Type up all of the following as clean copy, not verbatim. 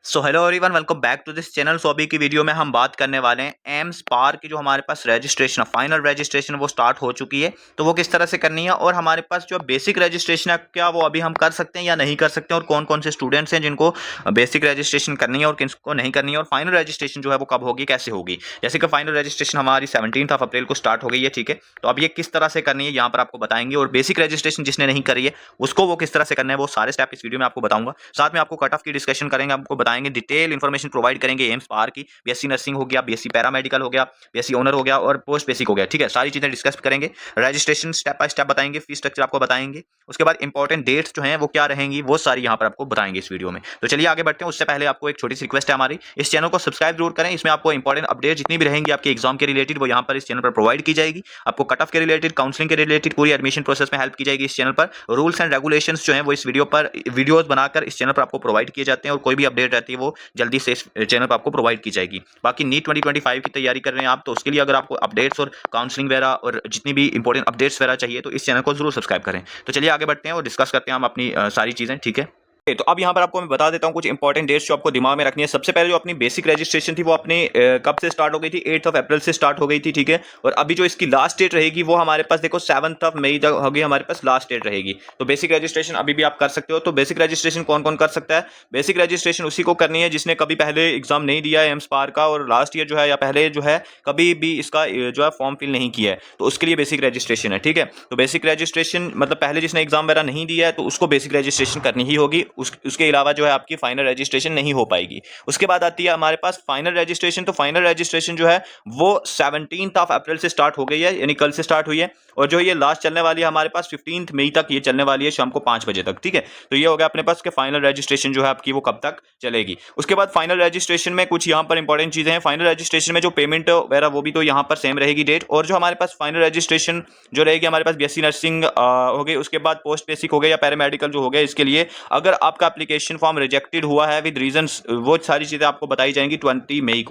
So hello everyone, welcome back to this channel. So अभी की video में हम बात करने वाले हैं एम्स पार की जो हमारे पास रजिस्ट्रेशन फाइनल रजिस्ट्रेशन वो स्टार्ट हो चुकी है, तो वो किस तरह से करनी है और हमारे पास जो बेसिक रजिस्ट्रेशन है क्या वो अभी हम कर सकते हैं या नहीं कर सकते हैं, और कौन कौन से स्टूडेंट्स हैं जिनको बेसिक रजिस्ट्रेशन करनी है और किसको नहीं करनी है, और फाइनल रजिस्ट्रेशन जो है वो कब होगी, कैसे होगी। जैसे कि फाइनल रजिस्ट्रेशन हमारी 17 अप्रैल को स्टार्ट हो गई है, ठीक है। तो अब ये किस तरह से करनी है यहाँ पर आपको बताएंगे, और बेसिक रजिस्ट्रेशन जिसने नहीं करी है उसको वो किस तरह से करना है, वो सारे स्टेप इस वीडियो में आपको बताऊंगा। साथ में आपको कट ऑफ की डिस्कशन करेंगे, आपको बताएंगे, डिटेल इन्फॉर्मेशन प्रोवाइड करेंगे एम्स पार की। बीएससी नर्सिंग हो गया, बीएससी पैरामेडिकल हो गया, बीएससी ऑनर हो गया और पोस्ट बेसिक हो गया, ठीक है। सारी चीजें डिस्कस करेंगे, रजिस्ट्रेशन स्टेप बाय स्टेप बताएंगे, फीस स्ट्रक्चर आपको बताएंगे, उसके बाद इंपॉर्टेंट डेट्स जो हैं वो क्या रहेंगी वो सारी यहाँ पर आपको बताएंगे इस वीडियो में। तो चलिए आगे बढ़ते हैं। उससे पहले आपको एक छोटी सी रिक्वेस्ट है हमारी, इस चैनल को सब्सक्राइब जरूर करें। इसमें आपको इंपॉर्टेंट अपडेट जितनी भी रहेंगी आपके एग्जाम के रिलेटेड वो यहाँ पर इस चैनल पर प्रोवाइड की जाएगी। आपको कट ऑफ के रिलेटेड, काउंसलिंग के रिलेटेड, पूरी एडमिशन प्रोसेस में हेल्प की जाएगी इस चैनल पर। रूल्स एंड रेगुलेशंस जो है वो इस वीडियो पर वीडियोस बनाकर इस चैनल पर आपको प्रोवाइड किए जाते हैं, और कोई भी अपडेट रहती है वो जल्दी से इस चैनल पर आपको प्रोवाइड की जाएगी। बाकी नीट 2025 की तैयारी कर रहे हैं आप, तो उसके लिए अगर आपको अपडेट्स और काउंसलिंग वगैरह और जितनी भी इंपॉर्टेंट अपडेट्स वगैरह चाहिए तो इस चैनल को जरूर सब्सक्राइब करें। तो चलिए आगे बढ़ते हैं और डिस्कस करते हैं हम अपनी सारी चीजें, ठीक है। तो अब यहाँ पर आपको मैं बता देता हूँ कुछ इंपॉर्टेंट डेट्स जो आपको दिमाग में रखनी है। सबसे पहले जो अपनी बेसिक रजिस्ट्रेशन थी वो अपने कब से स्टार्ट हो गई थी, 8 अप्रैल से स्टार्ट हो गई थी, ठीक है। और अभी जो इसकी लास्ट डेट रहेगी वो हमारे पास देखो 7 मई तक होगी, हमारे पास लास्ट डेट रहेगी। तो बेसिक रजिस्ट्रेशन अभी भी आप कर सकते हो। तो बेसिक रजिस्ट्रेशन कौन कौन कर सकता है? बेसिक रजिस्ट्रेशन उसी को करनी है जिसने कभी पहले एग्जाम नहीं दिया है एम्स पार का, और लास्ट ईयर जो है या पहले जो है कभी भी इसका जो है फॉर्म फिल नहीं किया है, तो उसके लिए बेसिक रजिस्ट्रेशन है, ठीक है। तो बेसिक रजिस्ट्रेशन मतलब पहले जिसने एग्जाम वगैरह नहीं दिया है तो उसको बेसिक रजिस्ट्रेशन करनी ही होगी, उसके अलावा जो है आपकी फाइनल रजिस्ट्रेशन नहीं हो पाएगी। उसके बाद आती है हमारे पास फाइनल रजिस्ट्रेशन। तो फाइनल रजिस्ट्रेशन जो है वो 17 अप्रैल से स्टार्ट हो गई है, यानी कल से स्टार्ट हुई है, और जो ये लास्ट चलने वाली है हमारे पास 15 मई तक ये चलने वाली है, शाम को 5 बजे तक, ठीक है। तो ये हो गया अपने पास के फाइनल रजिस्ट्रेशन जो है आपकी वो कब तक चलेगी। उसके बाद फाइनल रजिस्ट्रेशन में कुछ यहाँ पर इंपॉर्टेंट चीजें हैं। फाइनल रजिस्ट्रेशन में जो पेमेंट वगैरह वो भी तो यहाँ पर सेम रहेगी डेट, और जो हमारे पास फाइनल रजिस्ट्रेशन जो रहेगी हमारे पास बीएससी नर्सिंग हो गई, उसके बाद पोस्ट बेसिक हो गया या पैरामेडिकल जो हो गया, इसके लिए अगर आपका एप्लीकेशन फॉर्म रिजेक्टेड हुआ है विद रीजंस, वो सारी चीजें आपको बताई जाएंगी 20 मई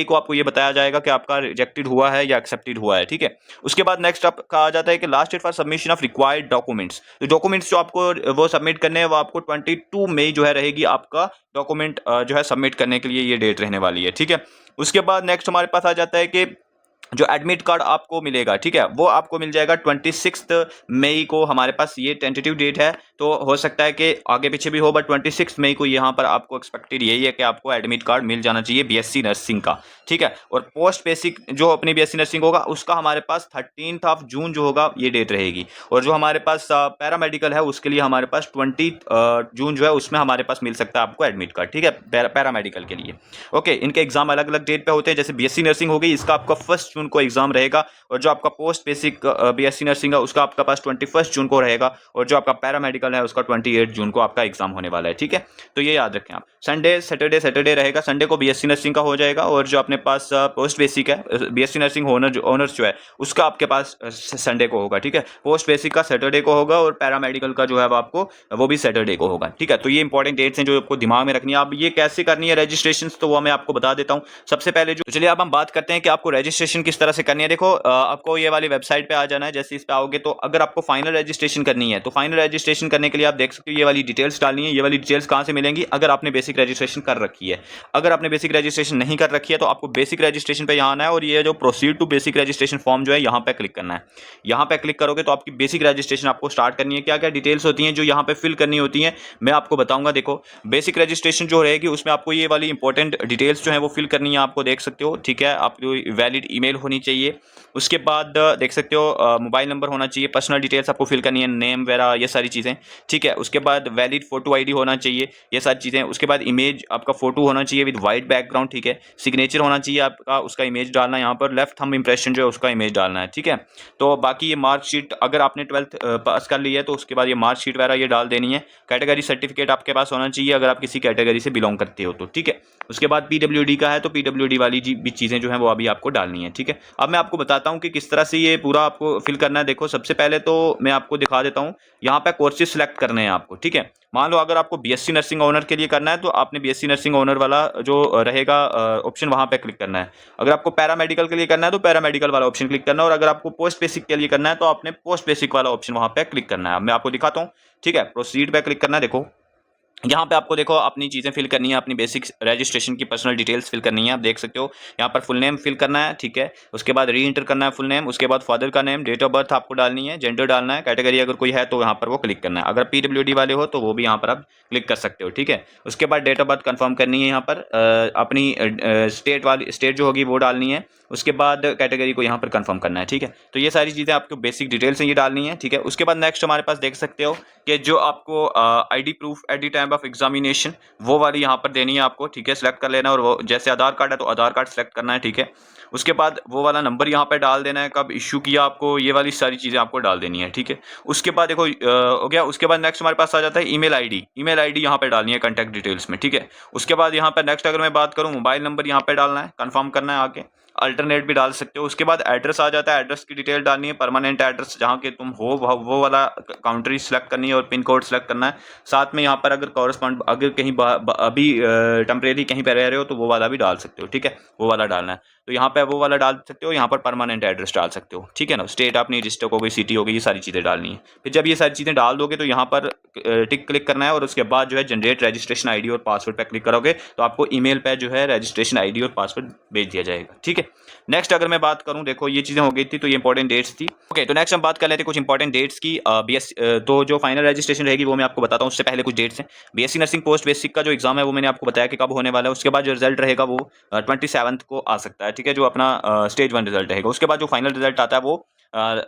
को आपको ये बताया जाएगा कि आपका रिजेक्टेड हुआ है या एक्सेप्टेड हुआ है, ठीक है। उसके बाद नेक्स्ट आपका आ जाता है कि last date for submission of required documents. तो डॉक्यूमेंट्स जो आपको वो सबमिट करने हैं वो आपको 22 मई जो है रहेगी आपका डॉक्यूमेंट जो है सबमिट करने के लिए ये डेट रहने वाली है, ठीक है। उसके बाद नेक्स्ट हमारे पास आ जाता है कि जो एडमिट कार्ड आपको मिलेगा, ठीक है, वो आपको मिल जाएगा 26 मई को। हमारे पास ये टेंटेटिव डेट है, तो हो सकता है कि आगे पीछे भी हो, बट 26 मई को यहाँ पर आपको एक्सपेक्टेड यही है कि आपको एडमिट कार्ड मिल जाना चाहिए बीएससी नर्सिंग का, ठीक है। और पोस्ट बेसिक जो अपनी बीएससी नर्सिंग होगा उसका हमारे पास 13 जून जो होगा ये डेट रहेगी, और जो हमारे पास पैरामेडिकल है उसके लिए हमारे पास 20 जून जो है उसमें हमारे पास मिल सकता है आपको एडमिट कार्ड, ठीक है, पैरामेडिकल के लिए। ओके, इनके एग्जाम अलग अलग डेट पे होते हैं। जैसे बीएससी नर्सिंग हो गई, इसका आपका 1 जून को एग्जाम रहेगा, और जो आपका पोस्ट बेसिक बीएससी नर्सिंग है उसका आपका पास 21 जून को रहेगा, और जो आपका पैरामेडिकल है उसका 28 जून को आपका एग्जाम होने वाला है, ठीक है। तो ये याद रखें आप। संडे सैटरडे रहेगा, संडे को बीएससी नर्सिंग का हो जाएगा, और जो अपने पास पोस्ट बेसिक है बीएससी नर्सिंग ऑनर्स जो है उसका आपके पास संडे को होगा, ठीक है। पोस्ट बेसिक का सैटरडे को होगा, और पैरामेडिकल का जो है आपको वो भी सैटरडे को होगा, ठीक है। तो ये इंपॉर्टेंट डेट्स हैं जो आपको दिमाग में रखनी है। अब ये कैसे करनी है रजिस्ट्रेशन, तो वो मैं आपको बता देता हूँ। सबसे पहले जो, चलिए अब हम बात करते हैं कि आपको रजिस्ट्रेशन किस तरह से करनी है। देखो आपको ये वाली वेबसाइट पे आ जाना है। जैसे इस पे आओगे तो अगर आपको फाइनल रजिस्ट्रेशन करनी है तो फाइनल रजिस्ट्रेशन करने के लिए आप देख सकते हो ये वाली डिटेल्स डालनी है। ये वाली डिटेल्स कहाँ से मिलेंगी? अगर आपने बेसिक रजिस्ट्रेशन कर रखी है। अगर आपने बेसिक रजिस्ट्रेशन नहीं कर रखी है तो आपको बेसिक रजिस्ट्रेशन पे यहाँ आना है, और ये जो proceed to basic registration form जो है यहाँ पे क्लिक करना है। यहाँ पे क्लिक करोगे तो आपकी बेसिक रजिस्ट्रेशन आपको स्टार्ट करनी है। क्या क्या डिटेल्स होती हैं जो यहाँ पे फिल करनी होती हैं मैं आपको बताऊंगा। देखो बेसिक रजिस्ट्रेशन जो रहेगी उसमें आपको ये वाली इंपॉर्टेंट डिटेल्स जो है वो फिल करनी है, आपको देख सकते हो, ठीक है। आपको वैलिड ईमेल होनी चाहिए। उसके बाद देख सकते हो मोबाइल नंबर होना चाहिए। पर्सनल डिटेल्स आपको फिल करनी है, नेम वगैरह ये सारी चीज़ें, ठीक है। उसके बाद वैलिड फोटो आईडी होना चाहिए, ये सारी चीज़ें। उसके बाद इमेज आपका फोटो होना चाहिए विद वाइट बैकग्राउंड, ठीक है। सिग्नेचर होना चाहिए आपका, उसका इमेज डालना है यहाँ पर। लेफ्ट थंब इंप्रेशन जो है उसका इमेज डालना है, ठीक है। तो बाकी ये मार्कशीट अगर आपने 12th पास कर ली है तो उसके बाद ये मार्कशीट वगैरह ये डाल देनी है। कैटेगरी सर्टिफिकेट आपके पास होना चाहिए अगर आप किसी कैटेगरी से बिलोंग करते हो तो, ठीक है। उसके बाद पीडब्ल्यूडी का है तो पीडब्ल्यूडी वाली भी चीज़ें जो है वो अभी आपको डालनी है, ठीक है। अब मैं आपको बताता हूँ कि किस तरह से ये पूरा आपको फिल करना है। देखो सबसे पहले तो मैं आपको दिखा देता हूँ, यहाँ पे कोर्सेज सेलेक्ट करने हैं आपको, ठीक है। मान लो अगर आपको बीएससी नर्सिंग ऑनर के लिए करना है तो आपने बीएससी नर्सिंग ऑनर वाला जो रहेगा ऑप्शन वहाँ पे क्लिक करना है। अगर आपको पैरामेडिकल के लिए करना है तो पैरामेडिकल वाला ऑप्शन क्लिक करना है, और अगर आपको पोस्ट बेसिक के लिए करना है तो आपने पोस्ट बेसिक वाला ऑप्शन वहाँ पे क्लिक करना है। अब मैं आपको दिखाता हूँ, ठीक है। प्रोसीड पे क्लिक करना है। देखो यहाँ पे आपको देखो अपनी चीज़ें फिल करनी है, अपनी बेसिक रजिस्ट्रेशन की पर्सनल डिटेल्स फिल करनी है। आप देख सकते हो यहाँ पर फुल नेम फिल करना है, ठीक है। उसके बाद री इंटर करना है फुल नेम, उसके बाद फादर का नेम, डेट ऑफ बर्थ आपको डालनी है, जेंडर डालना है, कैटेगरी अगर कोई है तो यहाँ पर वो क्लिक करना है। अगर पीडब्ल्यूडी वाले हो तो वो भी यहाँ पर आप क्लिक कर सकते हो, ठीक है। उसके बाद डेट ऑफ बर्थ कन्फर्म करनी है, यहाँ पर अपनी स्टेट जो होगी वो डालनी है। उसके बाद कैटेगरी को यहाँ पर कंफर्म करना है, ठीक है। तो ये सारी चीज़ें आपको बेसिक डिटेल्स हैं ये डालनी है, ठीक है। उसके बाद नेक्स्ट हमारे पास देख सकते हो कि जो आपको ID proof at the time of examination वो वाली यहाँ पर देनी है आपको, ठीक है। सेलेक्ट कर लेना, और वो जैसे आधार कार्ड है तो आधार कार्ड सेलेक्ट करना है, ठीक है। उसके बाद वो वाला नंबर यहाँ पे डाल देना है, कब इशू किया आपको, ये वाली सारी चीज़ें आपको डाल देनी है, ठीक है। उसके बाद देखो हो गया। उसके बाद नेक्स्ट हमारे पास आ जाता है ईमेल आईडी यहाँ पे डालनी है कॉन्टैक्ट डिटेल्स में, ठीक है। उसके बाद यहाँ पर नेक्स्ट अगर मैं बात करूँ, मोबाइल नंबर यहाँ पे डालना है, कंफर्म करना है आके, अल्टरनेट भी डाल सकते हो। उसके बाद एड्रेस आ जाता है, एड्रेस की डिटेल डालनी है, परमानेंट एड्रेस जहाँ के तुम हो वो वाला काउंट्री सेलेक्ट करनी है और पिन कोड सेलेक्ट करना है। साथ में यहाँ पर अगर कॉरस्पॉन्ड अगर कहीं अभी टेम्परेरी कहीं पर रह रहे हो तो वो वाला भी डाल सकते हो, ठीक है। वो वाला डालना है, तो यहाँ पे वो वाला डाल सकते हो, यहाँ पर परमानेंट एड्रेस डाल सकते हो, ठीक है ना। स्टेट अपनी डिस्ट्रिक्ट हो गई, सिटी हो गई, ये सारी चीज़ें डालनी है। फिर जब ये सारी चीज़ें डाल दोगे तो यहाँ पर टिक क्लिक करना है, और उसके बाद जो है जनरेट रजिस्ट्रेशन आईडी और पासवर्ड पे क्लिक करोगे तो आपको ईमेल पे जो है रजिस्ट्रेशन आईडी और पासवर्ड भेज दिया जाएगा, ठीक है। नेक्स्ट अगर मैं बात करूँ, देखो ये चीज़ें हो गई थी, तो ये इंपॉर्टेंट डेट्स थी। ओके, तो नेक्स्ट हम बात कर लेते हैं कुछ इंपॉर्टेंट डेट्स की। बीएस तो जो फाइनल रजिस्ट्रेशन रहेगी वो मैं आपको बताता हूँ, उससे पहले कुछ डेट्स हैं। बीएससी नर्सिंग पोस्ट बेसिक का जो एग्जाम है वो मैंने आपको बताया कि कब होने वाला है। उसके बाद जो रिजल्ट रहेगा वो 27 को आ सकता है, ठीक है, जो अपना स्टेज 1 रिजल्ट रहेगा। उसके बाद जो फाइनल रिजल्ट आता है वो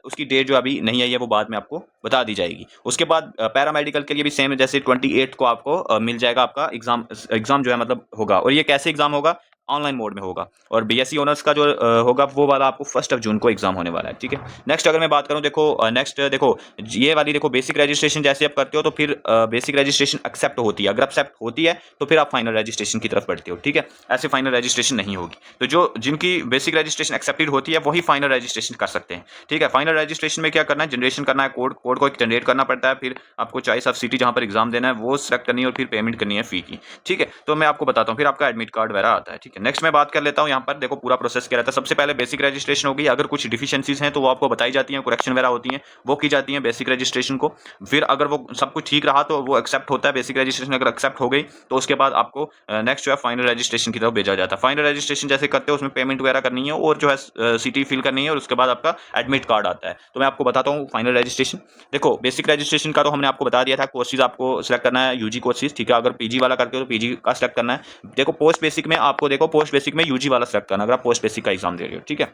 उसकी डेट जो अभी नहीं आई है वो बाद में आपको बता दी जाएगी। उसके बाद पैरामेडिकल के लिए भी सेम है, जैसे 28 को आपको मिल जाएगा आपका एग्जाम जो है मतलब होगा। और ये कैसे एग्जाम होगा, ऑनलाइन मोड में होगा। और बीएससी ऑनर्स का जो होगा वो वाला आपको 1 जून को एग्जाम होने वाला है, ठीक है। नेक्स्ट अगर मैं बात करूं, देखो नेक्स्ट देखो ये वाली देखो बेसिक रजिस्ट्रेशन जैसे आप करते हो तो फिर बेसिक रजिस्ट्रेशन एक्सेप्ट होती है। अगर एक्सेप्ट होती है तो फिर आप फाइनल रजिस्ट्रेशन की तरफ बढ़ते हो, ठीक है। ऐसे फाइनल रजिस्ट्रेशन नहीं होगी। तो जो जिनकी बेसिक रजिस्ट्रेशन एक्सेप्टेड होती है वही फाइनल रजिस्ट्रेशन कर सकते हैं, ठीक है। फाइनल रजिस्ट्रेशन में क्या करना है, जनरेशन करना है, कोड को जनरेट करना पड़ता है। फिर आपको चॉइस ऑफ सिटी जहां पर एग्जाम देना है वो सेलेक्ट करनी है, और फिर पेमेंट करनी है फी की, ठीक है। तो मैं आपको बताता हूँ, फिर आपका एडमिट कार्ड वगैरह आता है, ठीक है। नेक्स्ट मैं बात कर लेता हूँ, यहाँ पर देखो पूरा प्रोसेस क्या रहता है। सबसे पहले बेसिक रजिस्ट्रेशन होगी, अगर कुछ डिफिशिएंसीज हैं तो वो आपको बताई जाती हैं, करेक्शन वगैरह होती हैं वो की जाती हैं बेसिक रजिस्ट्रेशन को। फिर अगर वो सब कुछ ठीक रहा तो वो एक्सेप्ट होता है बेसिक रजिस्ट्रेशन। अगर एक्सेप्ट हो गई तो उसके बाद आपको नेक्स्ट जो है फाइनल रजिस्ट्रेशन की तरफ भेजा जाता है। फाइनल रजिस्ट्रेशन जैसे करते हो उसमें पेमेंट वगैरह करनी है और जो है सिटी फिल करनी है, और उसके बाद आपका एडमिट कार्ड आता है। तो मैं आपको बताता हूँ फाइनल रजिस्ट्रेशन। देखो बेसिक रजिस्ट्रेशन का तो हमने आपको बता दिया था, कोर्सेज आपको सेलेक्ट करना है यूजी कोर्सेज, ठीक है। अगर पीजी वाला करते हो तो पीजी का सेलेक्ट करना है। देखो पोस्ट बेसिक में आपको देखो पोस्ट बेसिक में यूजी वाला सेलेक्ट करना, अगर आप पोस्ट बेसिक का एग्जाम दे रहे हो, ठीक है।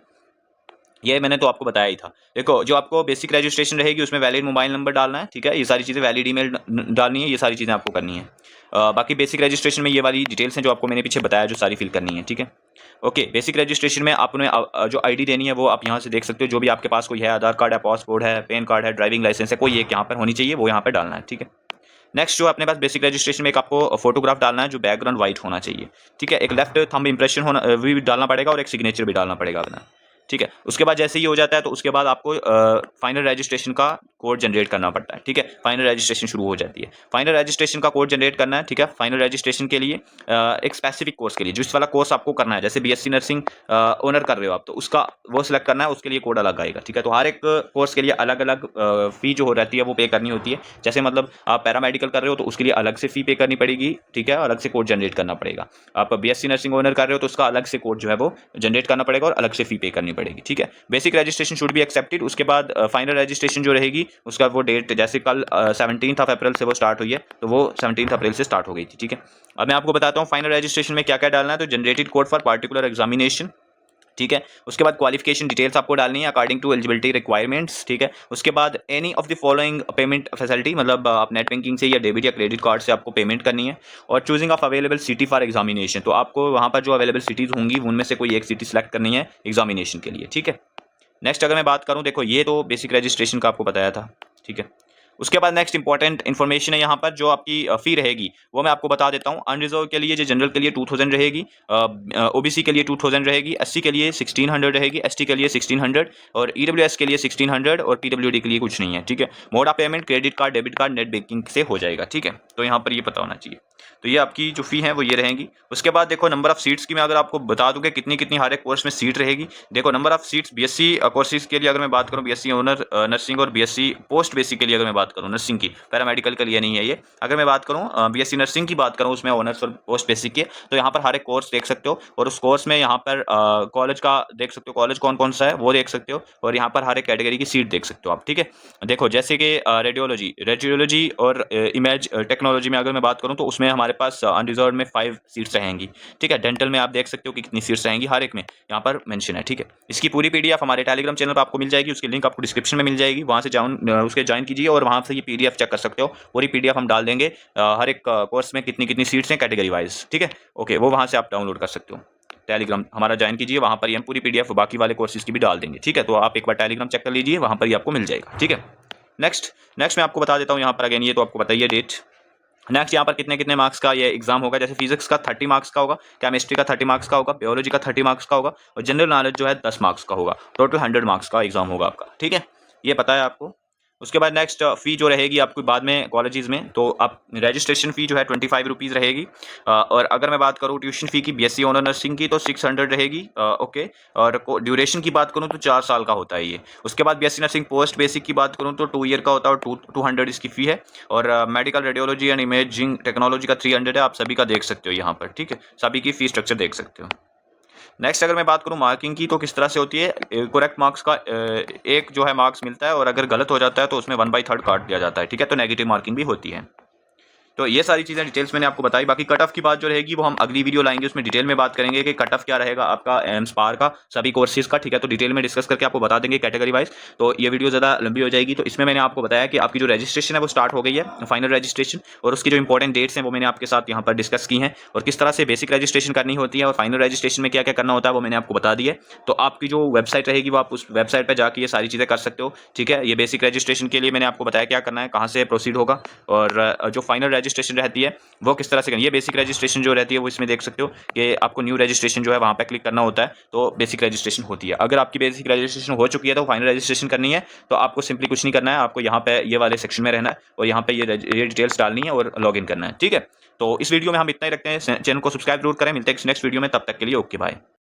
ये मैंने तो आपको बताया ही था। देखो जो आपको बेसिक रजिस्ट्रेशन रहेगी उसमें वैलिड मोबाइल नंबर डालना है, ठीक है। ये सारी चीज़ें वैलिड ईमेल डालनी है, ये सारी चीज़ें आपको करनी है। बाकी बेसिक रजिस्ट्रेशन में ये वाली डिटेल्स हैं जो आपको मैंने पीछे बताया, जो सारी फिल करनी है, ठीक है। ओके, बेसिक रजिस्ट्रेशन में आपने जो आईडी देनी है वो आप यहाँ से देख सकते हो, जो भी आपके पास कोई है, आधार कार्ड है, पासपोर्ट है, पैन कार्ड है, ड्राइविंग लाइसेंस है, कोई एक यहाँ पर होनी चाहिए, वो यहाँ पर डालना है, ठीक है। नेक्स्ट जो अपने पास बेसिक रजिस्ट्रेशन में एक आपको फोटोग्राफ डालना है, जो बैकग्राउंड वाइट होना चाहिए, ठीक है। एक लेफ्ट थंब इंप्रेशन होना भी डालना पड़ेगा, और एक सिग्नेचर भी डालना पड़ेगा अपना, ठीक है। उसके बाद जैसे ही हो जाता है तो उसके बाद आपको फाइनल रजिस्ट्रेशन का कोड जनरेट करना पड़ता है, ठीक है। फाइनल रजिस्ट्रेशन शुरू हो जाती है। फाइनल रजिस्ट्रेशन का कोड जनरेट करना है, ठीक है। फाइनल रजिस्ट्रेशन के लिए एक स्पेसिफिक कोर्स के लिए जिस वाला कोर्स आपको करना है, जैसे बीएससी नर्सिंग ओनर कर रहे हो आप तो उसका वो सिलेक्ट करना है, उसके लिए कोड अलग आएगा, ठीक है। तो हर एक कोर्स के लिए अलग अलग फी जो हो रहती है वो पे करनी होती है। जैसे मतलब आप पैरामेडिकल कर रहे हो तो उसके लिए अलग से फी पे करनी पड़ेगी, ठीक है, अलग से कोड जनरेट करना पड़ेगा। आप बीएससी नर्सिंग ओनर कर रहे हो तो उसका अलग से कोड जो है वो जनरेट करना पड़ेगा और अलग से फी पे करनी पड़ेगी, ठीक है। Basic registration should be accepted. उसके बाद फाइनल रजिस्ट्रेशन जो रहेगी उसका वो डेट, जैसे कल 17 अप्रैल से वो स्टार्ट हुई है तो वो 17 अप्रैल से स्टार्ट हो गई थी, ठीक है। अब मैं आपको बताता हूँ फाइनल रजिस्ट्रेशन में क्या क्या डालना है। तो generated code for particular examination, ठीक है। उसके बाद क्वालिफिकेशन डिटेल्स आपको डालनी है अकॉर्डिंग टू एलिजिबिलिटी रिक्वायरमेंट्स, ठीक है। उसके बाद any of the following payment facility, मतलब आप नेट बैंकिंग से या डेबिट या क्रेडिट कार्ड से आपको पेमेंट करनी है। और choosing of available city for examination, तो आपको वहाँ पर जो अवेलेबल सिटीज़ होंगी उनमें से कोई एक सिटी सेलेक्ट करनी है एग्जामिनेशन के लिए, ठीक है। नेक्स्ट अगर मैं बात करूं, देखो ये तो बेसिक रजिस्ट्रेशन का आपको बताया था, ठीक है। उसके बाद नेक्स्ट इंपॉर्टेंट इन्फॉर्मेशन है यहाँ पर, जो आपकी फ़ी रहेगी वो मैं आपको बता देता हूँ। अनरिजर्व के लिए, जो जनरल के लिए 2000 रहेगी, ओबीसी के लिए 2000 रहेगी, एससी के लिए 1600 रहेगी, एसटी के लिए 1600 और ईडब्ल्यूएस के लिए 1600 और पीडब्ल्यूडी के लिए कुछ नहीं है, ठीक है। Mode of payment credit card, debit card, net banking से हो जाएगा, ठीक है। तो यहाँ पर ये पता होना चाहिए। तो ये आपकी जो फ़ी है वो ये रहेंगी। उसके बाद देखो नंबर ऑफ़ सीट्स की मैं अगर आपको बता दूँ कि कितनी-कितनी हर एक कोर्स में सीट रहेगी। देखो number of seats BSc courses के लिए अगर मैं बात करूँ, बीएससी ऑनर नर्सिंग और बीएससी पोस्ट बेसिक के लिए अगर मैं बात करूँ नर्सिंग की, पैरामेडिकल के लिए नहीं है ये। अगर मैं बात करूँ बीएससी नर्सिंग की बात करूँ उसमें ऑनर्स और पोस्ट बेसिक की, तो यहाँ पर हर एक कोर्स देख सकते हो और उस कोर्स में यहाँ पर कॉलेज का देख सकते हो, कॉलेज कौन-कौन सा है वो देख सकते हो और यहाँ पर हर एक कैटेगरी की सीट देख सकते हो आप, ठीक है। देखो जैसे कि रेडियोलॉजी और इमेज टेक्नोलॉजी में अगर मैं बात करूँ तो उसमें हमारे पास अनरिजर्व्ड में 5 सीट्स रहेंगी, ठीक है। डेंटल में आप देख सकते हो कि कितनी सीट्स रहेंगी, हर एक में यहाँ पर मेंशन है, ठीक है। इसकी पूरी पीडीएफ हमारे टेलीग्राम चैनल पर आपको मिल जाएगी, उसकी लिंक आपको डिस्क्रिप्शन में मिल जाएगी, वहाँ से उसके ज्वाइन कीजिए और वहाँ से ये पीडीएफ चेक कर सकते हो। पूरी पीडीएफ हम डाल देंगे हर एक कोर्स में कितनी-कितनी सीट्स हैं कैटेगरी वाइज, ठीक है। ओके, वो वहाँ से आप डाउनलोड कर सकते हो। टेलीग्राम हमारा ज्वाइन कीजिए, वहाँ पर ही हम पूरी पीडीएफ बाकी वाले कोर्सेज़ की भी डाल देंगे, ठीक है। तो आप एक बार टेलीग्राम चेक कर लीजिए, वहाँ पर ही आपको मिल जाएगा, ठीक है। नेक्स्ट मैं आपको बता देता हूँ यहाँ पर अगेन, ये तो आपको बताइए डेट। नेक्स्ट यहाँ पर कितने-कितने मार्क्स का ये एग्जाम होगा, जैसे फिजिक्स का 30 मार्क्स का होगा, केमिस्ट्री का 30 मार्क्स का होगा, बायोलॉजी का 30 मार्क्स का होगा और जनरल नॉलेज जो है 10 मार्क्स का होगा। टोटल 100 मार्क्स का एग्जाम होगा आपका, ठीक है। ये पता है आपको। उसके बाद नेक्स्ट फ़ी जो रहेगी आपको बाद में कॉलेजेस में, तो आप रजिस्ट्रेशन फ़ी जो है 25 रुपीज़ रहेगी। और अगर मैं बात करूँ ट्यूशन फ़ी की बीएससी ऑनर नर्सिंग की तो 600 रहेगी, ओके। और ड्यूरेशन की बात करूँ तो 4 साल का होता है ये। उसके बाद बीएससी नर्सिंग पोस्ट बेसिक की बात करूँ तो 2 ईयर का होता है और 200 इसकी फ़ी है। और medical radiology and imaging technology का 300 है। आप सभी का देख सकते हो यहाँ पर, ठीक है। सभी की फ़ी स्ट्रक्चर देख सकते हो। नेक्स्ट अगर मैं बात करूँ मार्किंग की तो किस तरह से होती है, करेक्ट मार्क्स का एक जो है मार्क्स मिलता है और अगर गलत हो जाता है तो उसमें 1/3 काट दिया जाता है, ठीक है। तो नेगेटिव मार्किंग भी होती है। तो ये सारी चीज़ें डिटेल्स मैंने आपको बताई। बाकी कट ऑफ की बात जो रहेगी वो हम अगली वीडियो लाएंगे, उसमें डिटेल में बात करेंगे कि कट ऑफ क्या रहेगा आपका एम्स पार का सभी कोर्सेज का, ठीक है। तो डिटेल में डिस्कस करके आपको बता देंगे कैटेगरी वाइज। तो ये वीडियो ज़्यादा लंबी हो जाएगी, तो इसमें मैंने आपको बताया कि आपकी जो रजिस्ट्रेशन है वो स्टार्ट हो गई है, फाइनल रजिस्ट्रेशन, और उसकी जो इंपॉर्टेंट डेट्स हैं वो मैंने आपके साथ यहाँ पर डिस्कस की हैं और किस तरह से बेसिक रजिस्ट्रेशन करनी होती है और फाइनल रजिस्ट्रेशन में क्या क्या करना होता है वो मैंने आपको बता दी है। तो आपकी जो वेबसाइट रहेगी वो आप उस वेबसाइट पर जाकर ये सारी चीज़ें कर सकते हो, ठीक है। ये बेसिक रजिस्ट्रेशन के लिए मैंने आपको बताया क्या करना है, कहाँ से प्रोसीड होगा, और जो फाइनल रजिस्ट्रेशन रहती है वो किस तरह से करनी है। ये बेसिक रजिस्ट्रेशन जो रहती है वो इसमें देख सकते हो कि आपको न्यू रजिस्ट्रेशन जो है वहाँ पे क्लिक करना होता है, तो बेसिक रजिस्ट्रेशन होती है। अगर आपकी बेसिक रजिस्ट्रेशन हो चुकी है तो फाइनल रजिस्ट्रेशन करनी है, तो आपको सिंपली कुछ नहीं करना है, आपको यहाँ पे ये वाले सेक्शन में रहना है और यहाँ पे ये डिटेल्स डालनी है और लॉग इन करना है, ठीक है। तो इस वीडियो में हम इतना ही रखते हैं। चैनल को सब्सक्राइब जरूर करें। मिलते हैं नेक्स्ट वीडियो में, तब तक के लिए ओके बाय।